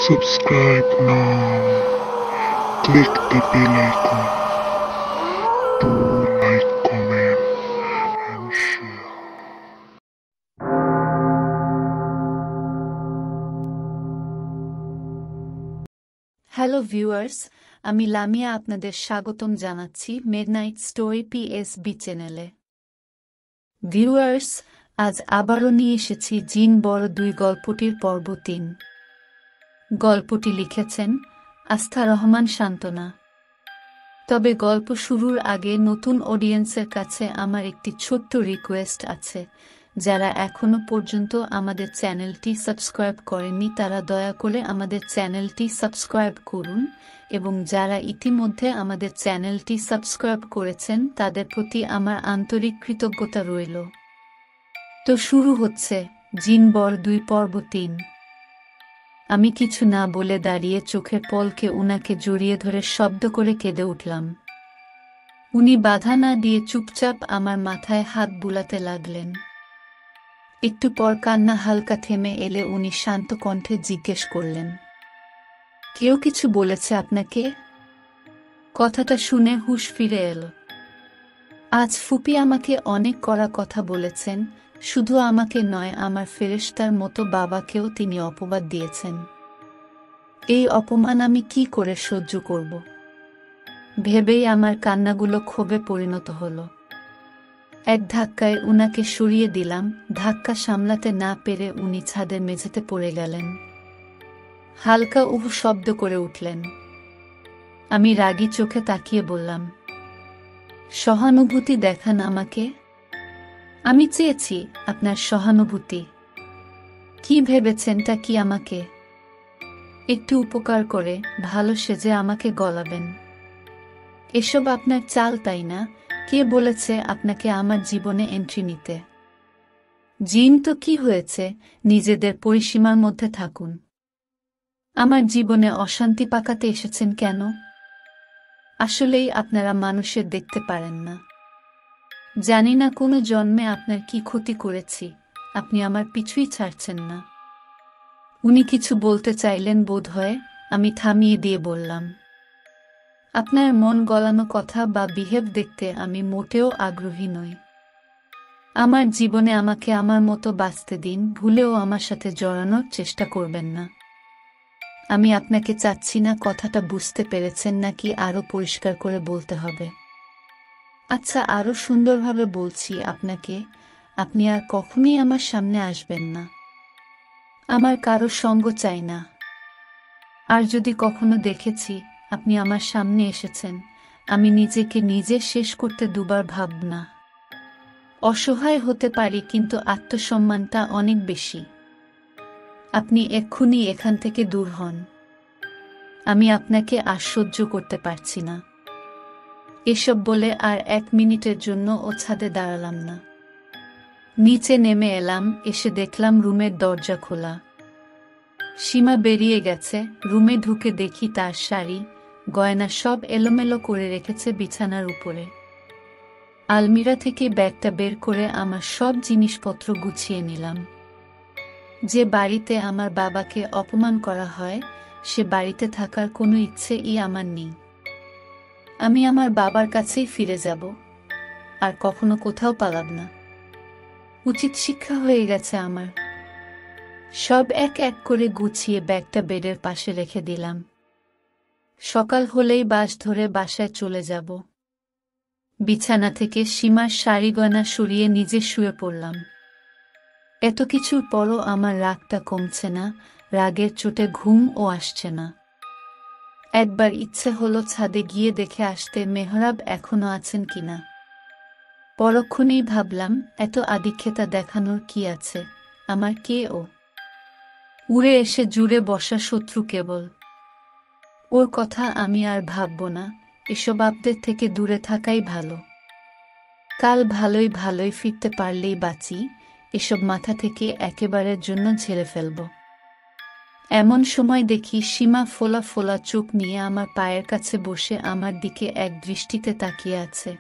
Subscribe now. Click the bell icon to like, comment, and share. Hello viewers, আমি লামিয়া আপনাদের স্বাগতম জানাচ্ছি midnight story PSB চ্যানেলে। Viewers, আজ আবারও নিয়ে এসেছি জিন বড় 2 গল্পটির পর্ব 3। গল্পটি লিখেছেন আস্থা রহমান সান্তনা। তবে গল্প শুরুর আগে নতুন অডিয়েন্সের কাছে আমার একটি ছোট্ট রিকোয়েস্ট আছে। যারা এখনো পর্যন্ত আমাদের চ্যানেলটি সাবস্ক্রাইব করেননি তারা দয়া করে আমাদের চ্যানেলটি সাবস্ক্রাইব করুন, এবং যারা ইতিমধ্যে আমাদের চ্যানেলটি সাবস্ক্রাইব করেছেন তাদের প্রতি আমার আন্তরিক কৃতজ্ঞতা রইল। তো শুরু হচ্ছে জিন বর 2 পর্ব 3। আমি কিছু না বলে দাঁড়িয়ে চোখের পলকে উনাকে জড়িয়ে ধরে শব্দ করে কেঁদে উঠলাম। উনি বাধা না দিয়ে চুপচাপ আমার মাথায় হাত বুলাতে লাগলেন। একটু পর কান্না হালকা থেমে এলে উনি শান্ত কণ্ঠে জিজ্ঞেস করলেন, কেউ কিছু বলেছে আপনাকে? কথাটা শুনে হুঁশ ফিরে এলো। আজ ফুপি আমাকে অনেক কড়া কথা বলেছেন, শুধু আমাকে নয়, আমার ফেরেশতার মতো বাবাকেও তিনি অপবাদ দিয়েছেন। এই অপমান আমি কি করে সহ্য করব? ভেবেই আমার কান্নাগুলো ক্ষোভে পরিণত হলো। এক ধাক্কায় উনাকে সরিয়ে দিলাম। ধাক্কা সামলাতে না পেরে উনি ছাদের মেঝেতে পড়ে গেলেন। হালকা উহ শব্দ করে উঠলেন। আমি রাগী চোখে তাকিয়ে বললাম, সহানুভূতি দেখান আমাকে। আমি চেয়েছি আপনার সহানুভূতি। কি ভেবেছেনটা কি আমাকে? একটু উপকার করে ভালো সেজে আমাকে গলাবেন? এসব আপনার চাল, তাই না? কে বলেছে আপনাকে আমার জীবনে এন্ট্রি নিতে? জিন তো কি হয়েছে, নিজেদের পরিসীমার মধ্যে থাকুন। আমার জীবনে অশান্তি পাকাতে এসেছেন কেন? আসলেই আপনারা মানুষের দেখতে পারেন না। জানি না কোনো জন্মে আপনার কি ক্ষতি করেছি, আপনি আমার পিছুই ছাড়ছেন না। উনি কিছু বলতে চাইলেন বোধহয়, আমি থামিয়ে দিয়ে বললাম, আপনার মন গলানো কথা বা বিহেভ দেখতে আমি মোটেও আগ্রহী নই। আমার জীবনে আমাকে আমার মতো বাঁচতে দিন, ভুলেও আমার সাথে জড়ানোর চেষ্টা করবেন না। আমি আপনাকে চাচ্ছি না। কথাটা বুঝতে পেরেছেন নাকি আরো পরিষ্কার করে বলতে হবে? আচ্ছা, আরো সুন্দরভাবে বলছি আপনাকে, আপনি আর কখনোই আমার সামনে আসবেন না। আমার কারো সঙ্গ চাই না। আর যদি কখনো দেখেছি আপনি আমার সামনে এসেছেন, আমি নিজেকে নিজে শেষ করতে দুবার ভাব না। অসহায় হতে পারি, কিন্তু আত্মসম্মানটা অনেক বেশি। আপনি এক্ষুনি এখান থেকে দূর হন। আমি আপনাকে আর সহ্য করতে পারছি না। এসব বলে আর 1 মিনিটের জন্য ও ছাদে দাঁড়ালাম না। নিচে নেমে এলাম। এসে দেখলাম রুমের দরজা খোলা। সীমা বেরিয়ে গেছে। রুমে ঢুকে দেখি তার শাড়ি গয়না সব এলোমেলো করে রেখেছে বিছানার উপরে। আলমিরা থেকে ব্যাগটা বের করে আমার সব জিনিসপত্র গুছিয়ে নিলাম। যে বাড়িতে আমার বাবাকে অপমান করা হয়, সে বাড়িতে থাকার কোনো ইচ্ছেই আমার নেই। আমি আমার বাবার কাছেই ফিরে যাব, আর কখনো কোথাও পালাব না। উচিত শিক্ষা হয়ে গেছে আমার। সব এক এক করে গুছিয়ে ব্যাগটা বেডের পাশে রেখে দিলাম। সকাল হলেই বাস ধরে বাসায় চলে যাব। বিছানা থেকে সীমার শাড়ি গয়না সরিয়ে নিজে শুয়ে পড়লাম। এত কিছুর পরও আমার রাগটা কমছে না, রাগের চোটে ঘুমও আসছে না। একবার ইচ্ছে হলো ছাদে গিয়ে দেখে আসতে মেহরাব এখনো আছেন কিনা। পরক্ষণেই ভাবলাম, এত আদিক্ষেতা দেখানোর কি আছে? আমার কে ও? উড়ে এসে জুড়ে বসা শত্রু কেবল। ওর কথা আমি আর ভাবব না। এসব আপদের থেকে দূরে থাকাই ভালো। কাল ভালোই ভালোই ফিরতে পারলেই বাঁচি, এসব মাথা থেকে একেবারের জন্য ঝেড়ে ফেলব। এমন সময় দেখি সীমা ফোলা ফোলা চোখ নিয়ে আমার পায়ের কাছে বসে আমার দিকে এক দৃষ্টিতে তাকিয়ে আছে।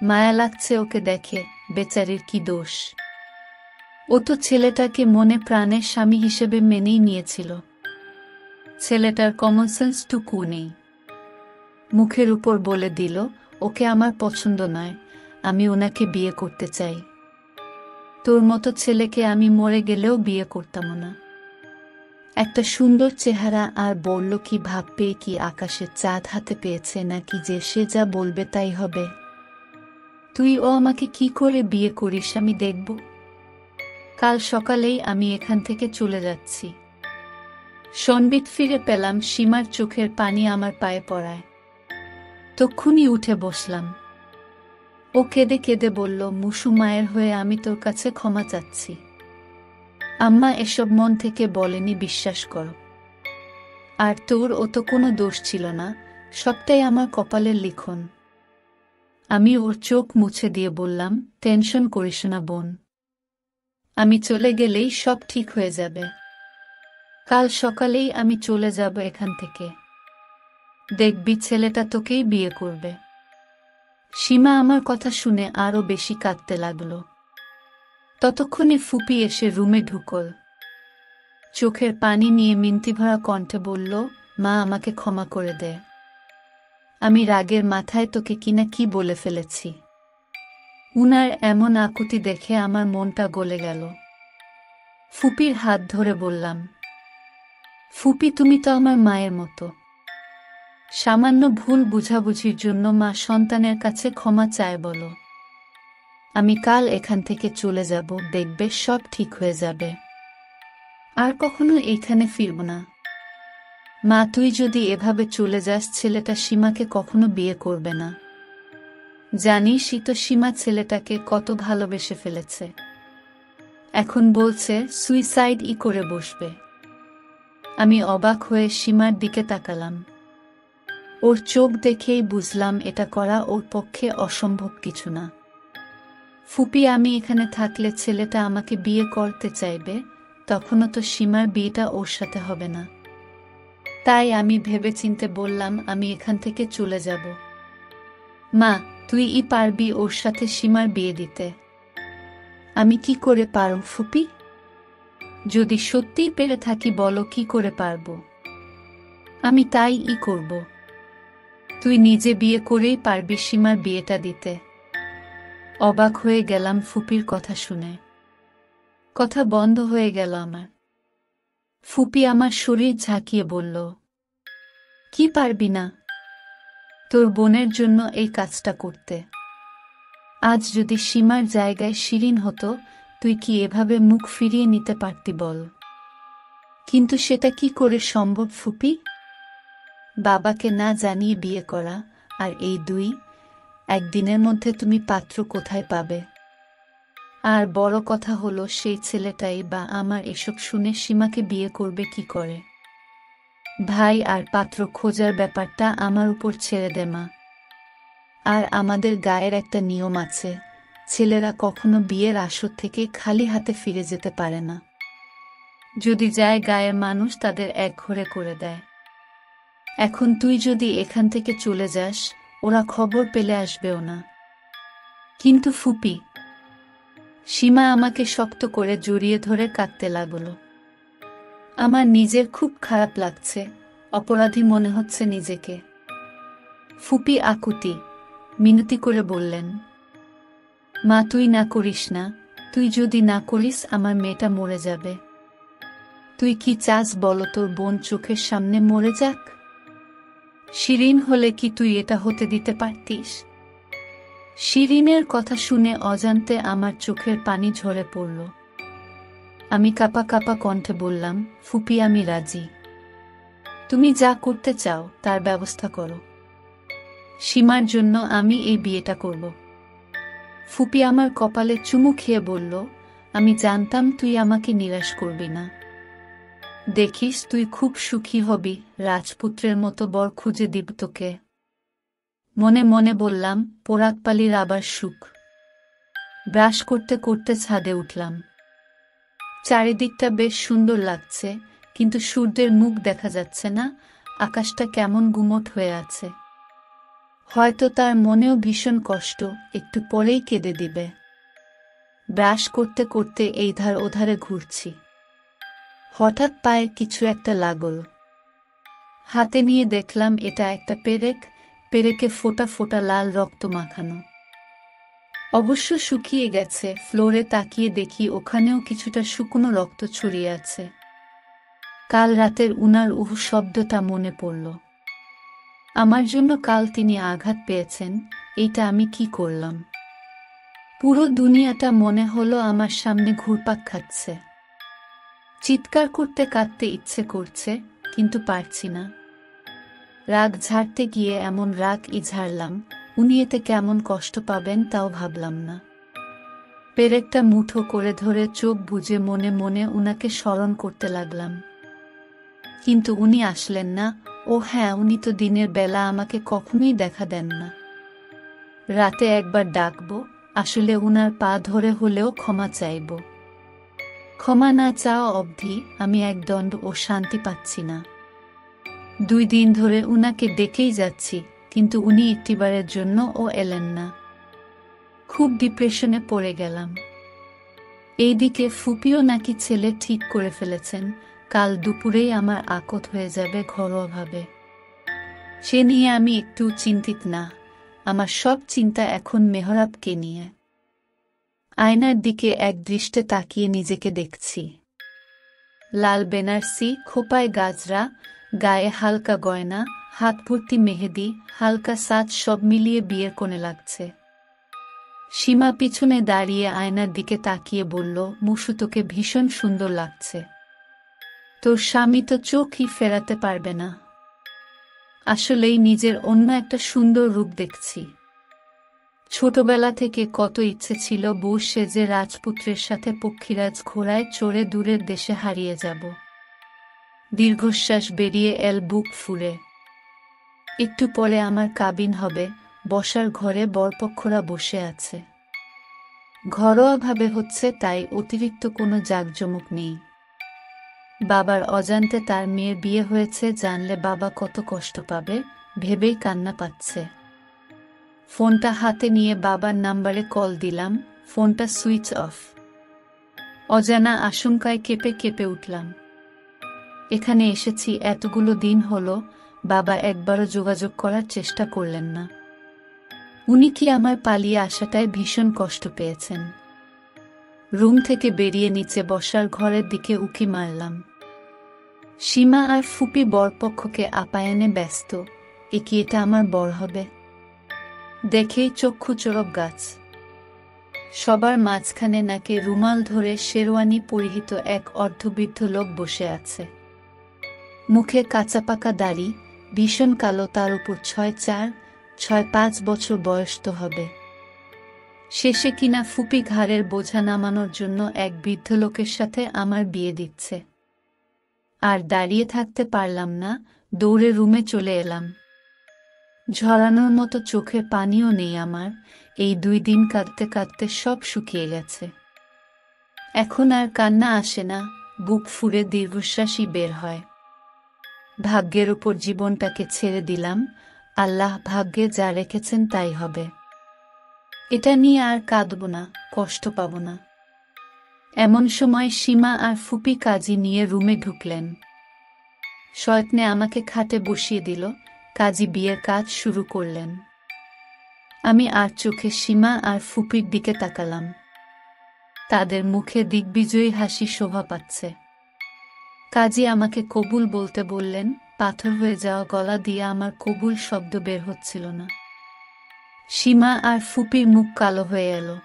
মায়া লাগছে ওকে দেখে। বেচারির কি দোষ? ও তো ছেলেটাকে মনে প্রাণে স্বামী হিসেবে মেনেই নিয়েছিল। ছেলেটার কমন সেন্স টুকু নেই। মুখের উপর বলে দিল, ওকে আমার পছন্দ নয়, আমি ওনাকে বিয়ে করতে চাই। তোর মতো ছেলেকে আমি মরে গেলেও বিয়ে করতাম না। একটা সুন্দর চেহারা, আর বলল কি ভাববে, কি আকাশের চাঁদ হাতে পেয়েছে নাকি যে সে যা বলবে তাই হবে। তুই ও আমাকে কি করে বিয়ে করিস আমি দেখব। কাল সকালেই আমি এখান থেকে চলে যাচ্ছি। সম্বিত ফিরে পেলাম, সীমার চোখের পানি আমার পায়ে পড়ায়। তক্ষুনি উঠে বসলাম। ও কেঁদে কেঁদে বলল, মুসু মায়ের হয়ে আমি তোর কাছে ক্ষমা চাচ্ছি। আম্মা এসব মন থেকে বলেনি, বিশ্বাস করো। আর তোর ও তো কোনো দোষ ছিল না, সবটাই আমার কপালের লিখন। আমি ওর চোখ মুছে দিয়ে বললাম, টেনশন করিস না বোন, আমি চলে গেলেই সব ঠিক হয়ে যাবে। কাল সকালেই আমি চলে যাব এখান থেকে। দেখবি ছেলেটা তোকেই বিয়ে করবে। সীমা আমার কথা শুনে আরো বেশি কাঁদতে লাগলো। ততক্ষণে ফুপি এসে রুমে ঢুকল। চোখের পানি নিয়ে মিনতি ভরা কণ্ঠে বলল, মা আমাকে ক্ষমা করে দে। আমি রাগের মাথায় তোকে কিনা কি বলে ফেলেছি। উনার এমন আকুতি দেখে আমার মনটা গলে গেল। ফুপির হাত ধরে বললাম, ফুপি তুমি তো আমার মায়ের মতো। সামান্য ভুল বুঝাবুঝির জন্য মা সন্তানের কাছে ক্ষমা চায় বলো। আমি কাল এখান থেকে চলে যাব, দেখবে সব ঠিক হয়ে যাবে। আর কখনো এইখানে ফিরব না। মা তুই যদি এভাবে চলে যাস, ছেলেটা সীমাকে কখনো বিয়ে করবে না। জানিসই তো সীমা ছেলেটাকে কত ভালোবেসে ফেলেছে। এখন বলছে সুইসাইড করে বসবে। আমি অবাক হয়ে সীমার দিকে তাকালাম। ওর চোখ দেখেই বুঝলাম এটা করা ওর পক্ষে অসম্ভব কিছু না। ফুপি আমি এখানে থাকলে ছেলেটা আমাকে বিয়ে করতে চাইবে, তখনও তো সীমার বিয়েটা ওর সাথে হবে না। তাই আমি ভেবেচিন্তে বললাম, আমি এখান থেকে চলে যাব। মা তুই পারবি ওর সাথে সীমার বিয়ে দিতে? আমি কি করে পারব ফুপি? যদি সত্যিই পেরে থাকি বলো কি করে পারবো। আমি তাই করব। তুই নিজে বিয়ে করেই পারবি সীমার বিয়েটা দিতে। অবাক হয়ে গেলাম ফুপির কথা শুনে। কথা বন্ধ হয়ে গেল আমার। ফুপি আমার শরীর ঝাঁকিয়ে বলল, কি পারবি না? তোর বোনের জন্য এই কাজটা করতে। আজ যদি সীমার জায়গায় শিরিন হতো, তুই কি এভাবে মুখ ফিরিয়ে নিতে পারতি বল? কিন্তু সেটা কি করে সম্ভব ফুপি? বাবাকে না জানিয়ে বিয়ে করা, আর এই একদিনের মধ্যে তুমি পাত্র কোথায় পাবে? আর বড় কথা হলো, সেই ছেলেটাই বা আমার এসব শুনে সীমাকে বিয়ে করবে কি করে? ভাই আর পাত্র খোঁজার ব্যাপারটা আমার উপর ছেড়ে দে মা। আর আমাদের গায়ের একটা নিয়ম আছে, ছেলেরা কখনো বিয়ের আসর থেকে খালি হাতে ফিরে যেতে পারে না। যদি যায় গায়ের মানুষ তাদের একঘরে করে দেয়। এখন তুই যদি এখান থেকে চলে যাস, ওরা খবর পেলে আসবেও না। কিন্তু ফুপি। সীমা আমাকে শক্ত করে জড়িয়ে ধরে কাঁদতে লাগলো। আমার নিজের খুব খারাপ লাগছে, অপরাধী মনে হচ্ছে নিজেকে। ফুপি আকুতি মিনতি করে বললেন, মা তুই না করিস না, তুই যদি না করিস আমার মেয়েটা মরে যাবে। তুই কি চাস বলো তোর বোন চোখের সামনে মরে যাক? শিরিন হলে কি তুই এটা হতে দিতে পারতিস? শিরিনের কথা শুনে অজান্তে আমার চোখের পানি ঝরে পড়ল। আমি কাঁপা কাঁপা কণ্ঠে বললাম, ফুপি আমি রাজি। তুমি যা করতে চাও তার ব্যবস্থা করো। সীমার জন্য আমি এই বিয়েটা করব। ফুপি আমার কপালে চুমু খেয়ে বলল, আমি জানতাম তুই আমাকে নিরাশ করবি না। দেখিস তুই খুব সুখী হবি, রাজপুত্রের মতো বর খুঁজে দিব তোকে। মনে মনে বললাম, পোড়াকপালির আবার সুখ। ব্রাশ করতে করতে ছাদে উঠলাম। চারিদিকটা বেশ সুন্দর লাগছে, কিন্তু সূর্যের মুখ দেখা যাচ্ছে না, আকাশটা কেমন গুমট হয়ে আছে। হয়তো তার মনেও ভীষণ কষ্ট, একটু পরেই কেঁদে দিবে। ব্রাশ করতে করতে এই ধার ওধারে ঘুরছি। হঠাৎ পায়ে কিছু একটা লাগল। হাতে নিয়ে দেখলাম এটা একটা পেরেক, পেরেকে ফোঁটা ফোঁটা লাল রক্ত মাখানো। অবশ্য শুকিয়ে গেছে। ফ্লোরে তাকিয়ে দেখি ওখানেও কিছুটা শুকনো রক্ত ছড়িয়ে আছে। কাল রাতের উনার শব্দটা মনে পড়ল। আমার জন্য কাল তিনি আঘাত পেয়েছেন। এইটা আমি কি করলাম? পুরো দুনিয়াটা মনে হলো আমার সামনে ঘুরপাক খাচ্ছে। চিৎকার করতে কাঁদতে ইচ্ছে করছে, কিন্তু পারছি না। রাগ ঝাড়তে গিয়ে এমন রাগই ঝাড়লাম, উনি এতে কেমন কষ্ট পাবেন তাও ভাবলাম না। পেরেকটা মুঠো করে ধরে চোখ বুজে মনে মনে উনাকে স্মরণ করতে লাগলাম। কিন্তু উনি আসলেন না। ও হ্যাঁ, উনি তো দিনের বেলা আমাকে কখনোই দেখা দেন না। রাতে একবার ডাকবো, আসলে উনার পা ধরে হলেও ক্ষমা চাইব। ক্ষমা না চাওয়া অবধি আমি একদণ্ড ও শান্তি পাচ্ছি না। 2 দিন ধরে উনাকে ডেকেই যাচ্ছি, কিন্তু উনি একটিবারের জন্য এলেন না। খুব ডিপ্রেশনে পড়ে গেলাম। এইদিকে ফুপিও নাকি ছেলে ঠিক করে ফেলেছেন, কাল দুপুরেই আমার আকত হয়ে যাবে ঘরোয়াভাবে। সে নিয়ে আমি একটু চিন্তিত না। আমার সব চিন্তা এখন মেহরাবকে নিয়ে। আয়নার দিকে এক দৃষ্টে তাকিয়ে নিজেকে দেখছি। লাল বেনারসি, খোপায় গাজরা, গায়ে হালকা গয়না, হাত ভর্তি মেহেদি, হালকা সাজ, সব মিলিয়ে বিয়ের কোণে লাগছে। সীমা পিছনে দাঁড়িয়ে আয়নার দিকে তাকিয়ে বলল, মুসু, তোকে ভীষণ সুন্দর লাগছে। তোর স্বামী তো চোখই ফেরাতে পারবে না। আসলেই নিজের অন্য একটা সুন্দর রূপ দেখছি। ছোটবেলা থেকে কত ইচ্ছে ছিল বউ সেজে রাজপুত্রের সাথে পক্ষীরাজ ঘোড়ায় চড়ে দূরের দেশে হারিয়ে যাব। দীর্ঘশ্বাস বেরিয়ে এল বুক ফুলে। একটু পরে আমার কাবিন হবে। বসার ঘরে বরপক্ষরা বসে আছে। ঘরোয়াভাবে হচ্ছে, তাই অতিরিক্ত কোনো জাঁকজমক নেই। বাবার অজান্তে তার মেয়ের বিয়ে হয়েছে জানলে বাবা কত কষ্ট পাবে ভেবেই কান্না পাচ্ছে। ফোনটা হাতে নিয়ে বাবার নাম্বারে কল দিলাম, ফোনটা সুইচ অফ। অজানা আশঙ্কায় কেঁপে কেঁপে উঠলাম। এখানে এসেছি এতগুলো দিন হলো, বাবা একবারও যোগাযোগ করার চেষ্টা করলেন না। উনি কি আমার পালিয়ে আসাটায় ভীষণ কষ্ট পেয়েছেন? রুম থেকে বেরিয়ে নিচে বসার ঘরের দিকে উকি মারলাম। সীমা আর ফুপি বরপক্ষকে আপ্যায়নে ব্যস্ত। কি এটা আমার বর হবে? দেখেই চক্ষু চড়ক গাছ। সবার মাঝখানে নাকে রুমাল ধরে শেরওয়ানি পরিহিত এক অর্ধবৃদ্ধ লোক বসে আছে। মুখে কাঁচাপাকা দাড়ি, ভীষণ কালো, তার উপর 6-4-6-5 বছর বয়স তো হবে। শেষে কিনা ফুপি ঘাড়ের বোঝা নামানোর জন্য এক বৃদ্ধ লোকের সাথে আমার বিয়ে দিচ্ছে। আর দাঁড়িয়ে থাকতে পারলাম না, দৌড়ে রুমে চলে এলাম। ঝরানোর মতো চোখের পানিও নেই আমার। এই 2 দিন কাঁদতে কাঁদতে সব শুকিয়ে গেছে। এখন আর কান্না আসে না, বুক ফুঁড়ে দীর্ঘশ্বাসই বের হয়। ভাগ্যের উপর জীবনটাকে ছেড়ে দিলাম। আল্লাহ ভাগ্যে যা রেখেছেন তাই হবে। এটা নিয়ে আর কাঁদব না, কষ্ট পাব না। এমন সময় সীমা আর ফুপি কাজী নিয়ে রুমে ঢুকলেন। শয়তনে আমাকে খাটে বসিয়ে দিল। কাজী বিয়ের কাজ শুরু করলেন। আমি আর চোখে সীমা আর ফুপির দিকে তাকালাম। তাদের মুখে দিগ্বিজয়ী হাসি শোভা পাচ্ছে। কাজী আমাকে কবুল বলতে বললেন। পাথর হয়ে যাওয়া গলা দিয়ে আমার কবুল শব্দ বের হচ্ছিল না। সীমা আর ফুপির মুখ কালো হয়ে এলো।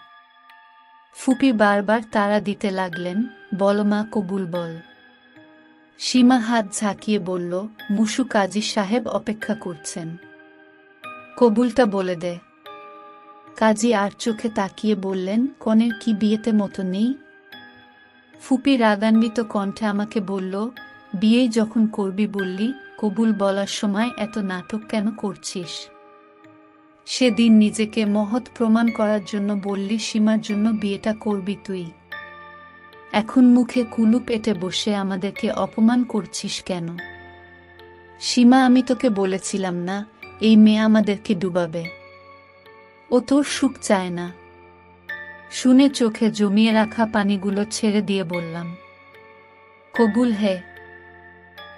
ফুপি বারবার তাড়া দিতে লাগলেন, বল মা, কবুল বল। সীমা হাত ঝাঁকিয়ে বলল, মুসু, কাজী সাহেব অপেক্ষা করছেন, কবুলটা বলে দে। কাজী আর চোখে তাকিয়ে বললেন, কনের কি বিয়েতে মতো নেই? ফুপি রাগান্বিত কণ্ঠে আমাকে বলল, বিয়েই যখন করবি বললি, কবুল বলার সময় এত নাটক কেন করছিস? সেদিন নিজেকে মহৎ প্রমাণ করার জন্য বললি সীমার জন্য বিয়েটা করবি তুই। এখন মুখে কুলুপ এঁটে বসে আমাদেরকে অপমান করছিস কেন? সীমা, আমি তোকে বলেছিলাম না এই মেয়ে আমাদেরকে ডুবাবে? ও তোর সুখ চায় না। শুনে চোখে জমিয়ে রাখা পানিগুলো ছেড়ে দিয়ে বললাম, কবুল হে।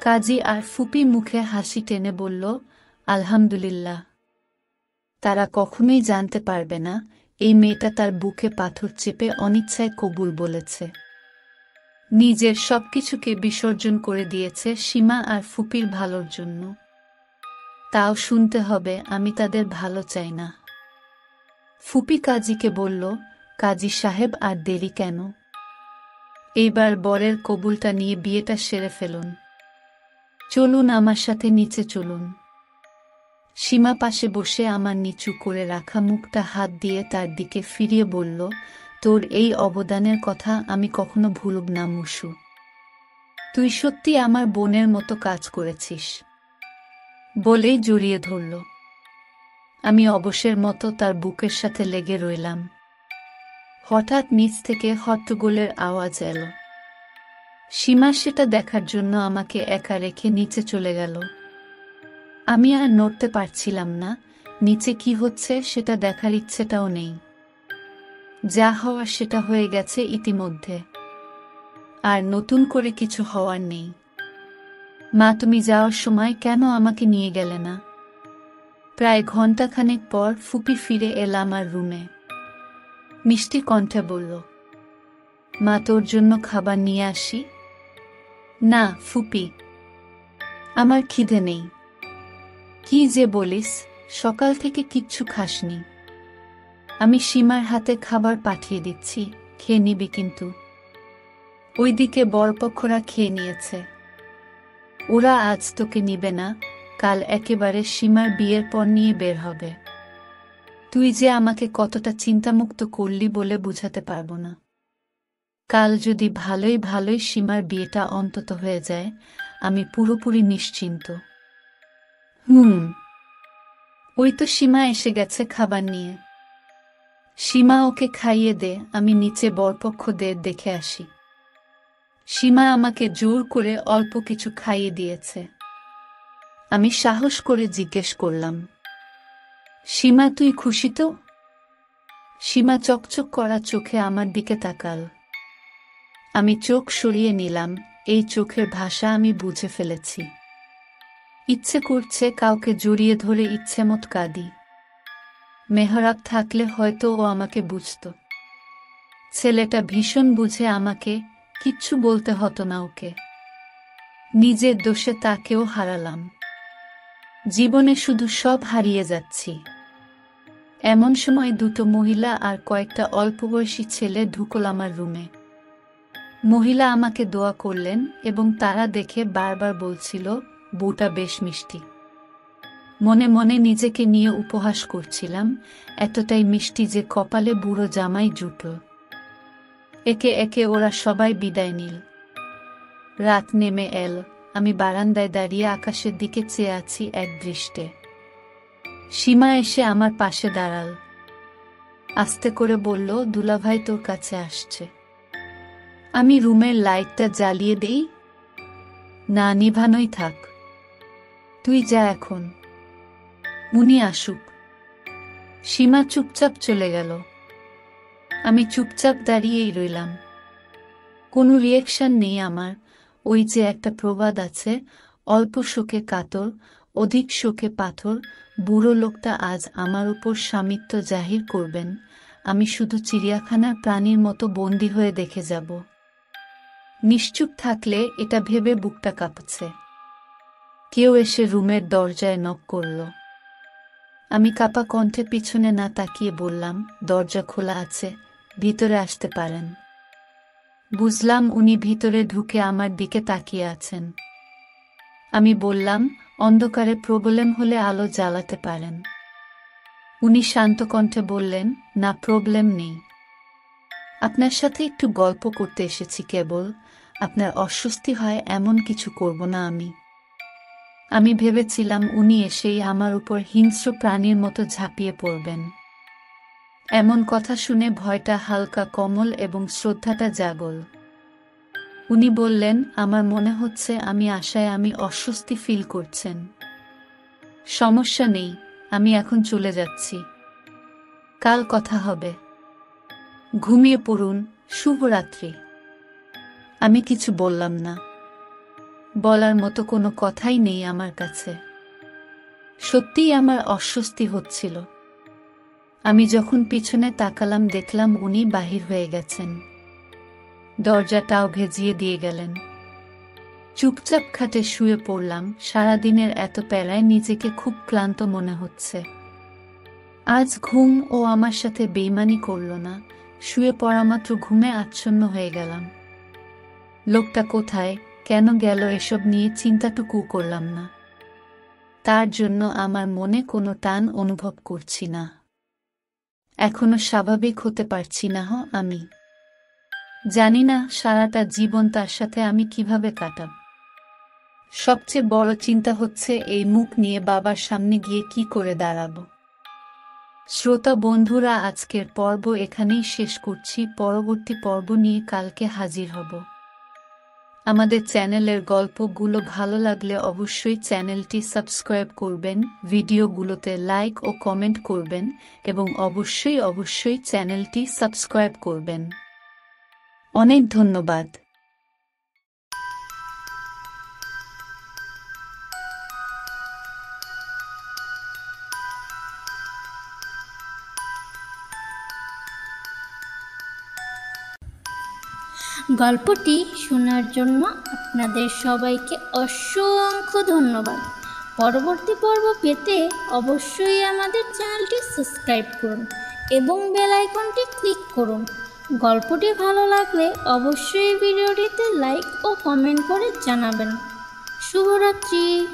কাজী আর ফুপি মুখে হাসি টেনে বলল, আলহামদুলিল্লাহ। তারা কখনোই জানতে পারবে না এই মেয়েটা তার বুকে পাথর চেপে অনিচ্ছায় কবুল বলেছে। নিজের সবকিছুকে বিসর্জন করে দিয়েছে সীমা আর ফুপির ভালোর জন্য। তাও শুনতে হবে আমি তাদের ভালো চাই না। ফুপি কাজীকে বলল, কাজী সাহেব আর দেরি কেন? এইবার বরের কবুলটা নিয়ে বিয়েটা সেরে ফেলুন। চলুন আমার সাথে নিচে চলুন। সীমা পাশে বসে আমার নিচু করে রাখা মুখটা হাত দিয়ে তার দিকে ফিরিয়ে বলল, তোর এই অবদানের কথা আমি কখনো ভুলব না মুসু। তুই সত্যি আমার বোনের মতো কাজ করেছিস। বলেই জড়িয়ে ধরল। আমি অবশের মতো তার বুকের সাথে লেগে রইলাম। হঠাৎ নিচ থেকে হট্টগোলের আওয়াজ এলো। সীমা সেটা দেখার জন্য আমাকে একা রেখে নিচে চলে গেল। আমি আর নড়তে পারছিলাম না, নিচে কি হচ্ছে সেটা দেখার ইচ্ছেটাও নেই। যা হওয়ার সেটা হয়ে গেছে ইতিমধ্যে, আর নতুন করে কিছু হওয়ার নেই। মা, তুমি যাওয়ার সময় কেন আমাকে নিয়ে গেলে না? প্রায় ঘণ্টাখানেক পর ফুপি ফিরে এলাম আমার রুমে। মিষ্টি কণ্ঠে বলল, মা, তোর জন্য খাবার নিয়ে আসি? না ফুপি, আমার খিদে নেই। কি যে বলিস, সকাল থেকে কিচ্ছু খাসনি। আমি সীমার হাতে খাবার পাঠিয়ে দিচ্ছি, খেয়ে নিবি কিন্তু। ওইদিকে বরপক্ষরা খেয়ে নিয়েছে। ওরা আজ তোকে নিবে না, কাল একেবারে সীমার বিয়ের পর নিয়ে বের হবে। তুই যে আমাকে কতটা চিন্তামুক্ত করলি বলে বুঝাতে পারবো না। কাল যদি ভালোই ভালোই সীমার বিয়েটা অন্তত হয়ে যায়, আমি পুরোপুরি নিশ্চিন্ত। ওই তো সীমা এসে গেছে খাবার নিয়ে। সীমা, ওকে খাইয়ে দে, আমি নিচে বরপক্ষদের দেখে আসি। সীমা আমাকে জোর করে অল্প কিছু খাইয়ে দিয়েছে। আমি সাহস করে জিজ্ঞেস করলাম, সীমা, তুই খুশি তো? সীমা চকচক করা চোখে আমার দিকে তাকাল। আমি চোখ সরিয়ে নিলাম, এই চোখের ভাষা আমি বুঝে ফেলেছি। ইচ্ছে করছে কাউকে জড়িয়ে ধরে ইচ্ছেমত কাঁদি। মেহরাব থাকলে হয়তো ও আমাকে বুঝত। ছেলেটা ভীষণ বুঝে আমাকে, কিচ্ছু বলতে হতো না ওকে। নিজের দোষে তাকেও হারালাম। জীবনে শুধু সব হারিয়ে যাচ্ছি। এমন সময় দুটো মহিলা আর কয়েকটা অল্পবয়সী ছেলে ঢুকল আমার রুমে। মহিলা আমাকে দোয়া করলেন এবং তারা দেখে বারবার বলছিল, বউটা বেশ মিষ্টি। মনে মনে নিজেকে নিয়ে উপহাস করছিলাম, এতটাই মিষ্টি যে কপালে বুড়ো জামাই জুটল। একে একে ওরা সবাই বিদায় নিল। রাত নেমে এল। আমি বারান্দায় দাঁড়িয়ে আকাশের দিকে চেয়ে আছি এক দৃষ্টে। সীমা এসে আমার পাশে দাঁড়াল। আস্তে করে বলল, দুলাভাই তোর কাছে আসছে। আমি রুমের লাইটটা জ্বালিয়ে দেই? না, নিভানোই থাক। তুই যা এখন, উনি আসুক। সীমা চুপচাপ চলে গেল। আমি চুপচাপ দাঁড়িয়েই রইলাম। কোনো রিয়েকশন নেই আমার। ওই যে একটা প্রবাদ আছে, অল্প শোকে কাতর, অধিক শোকে পাথর। বুড়ো লোকটা আজ আমার উপর স্বামিত্ব জাহির করবেন, আমি শুধু চিড়িয়াখানার প্রাণীর মতো বন্দী হয়ে দেখে যাব। নিশ্চুপ থাকলে এটা ভেবে বুকটা কাঁপছে। কেউ এসে রুমের দরজায় নক করল। আমি কাঁপা কণ্ঠে পিছনে না তাকিয়ে বললাম, দরজা খোলা আছে, ভিতরে আসতে পারেন। বুঝলাম উনি ভিতরে ঢুকে আমার দিকে তাকিয়ে আছেন। আমি বললাম, অন্ধকারে প্রবলেম হলে আলো জ্বালাতে পারেন। উনি শান্ত কণ্ঠে বললেন, না, প্রবলেম নেই। আপনার সাথে একটু গল্প করতে এসেছি কেবল। আপনার অস্বস্তি হয় এমন কিছু করব না আমি। আমি ভেবেছিলাম উনি এসেই আমার উপর হিংস্র প্রাণীর মতো ঝাঁপিয়ে পড়বেন। এমন কথা শুনে ভয়টা হালকা কমল এবং শ্রদ্ধাটা জাগল। উনি বললেন, আমার মনে হচ্ছে আমি আশায় আমি অস্বস্তি ফিল করছেন। সমস্যা নেই, আমি এখন চলে যাচ্ছি। কাল কথা হবে। ঘুমিয়ে পড়ুন, শুভরাত্রি। আমি কিছু বললাম না। বলার মতো কোনো কথাই নেই আমার কাছে। সত্যিই আমার অস্বস্তি হচ্ছিল। আমি যখন পিছনে তাকালাম দেখলাম উনি বাহির হয়ে গেছেন। দরজাটাও ভেজিয়ে দিয়ে গেলেন। চুপচাপ খাটে শুয়ে পড়লাম। সারাদিনের এত প্যারায় নিজেকে খুব ক্লান্ত মনে হচ্ছে। আজ ঘুম ও আমার সাথে বেইমানি করল না। শুয়ে পড়া মাত্র ঘুমে আচ্ছন্ন হয়ে গেলাম। লোকটা কোথায়, কেন গেল এসব নিয়ে চিন্তাটুকু করলাম না। তার জন্য আমার মনে কোনো টান অনুভব করছি না। এখনো স্বাভাবিক হতে পারছি না আমি। জানি না সারাটা জীবন তার সাথে আমি কিভাবে কাটাব। সবচেয়ে বড় চিন্তা হচ্ছে এই মুখ নিয়ে বাবার সামনে গিয়ে কি করে দাঁড়াবো। শ্রোতা বন্ধুরা, আজকের পর্ব এখানেই শেষ করছি। পরবর্তী পর্ব নিয়ে কালকে হাজির হব। আমাদের চ্যানেলের গল্পগুলো ভালো লাগলে অবশ্যই চ্যানেলটি সাবস্ক্রাইব করবেন, ভিডিওগুলোতে লাইক ও কমেন্ট করবেন এবং অবশ্যই চ্যানেলটি সাবস্ক্রাইব করবেন। অনেক ধন্যবাদ। গল্পটি শোনার জন্য আপনাদের সবাইকে অসংখ্য ধন্যবাদ। পরবর্তী পর্ব পেতে অবশ্যই আমাদের চ্যানেলটি সাবস্ক্রাইব করুন এবং বেল আইকনটি ক্লিক করুন। গল্পটি ভালো লাগলে অবশ্যই ভিডিওটিতে লাইক ও কমেন্ট করে জানাবেন। শুভরাত্রি।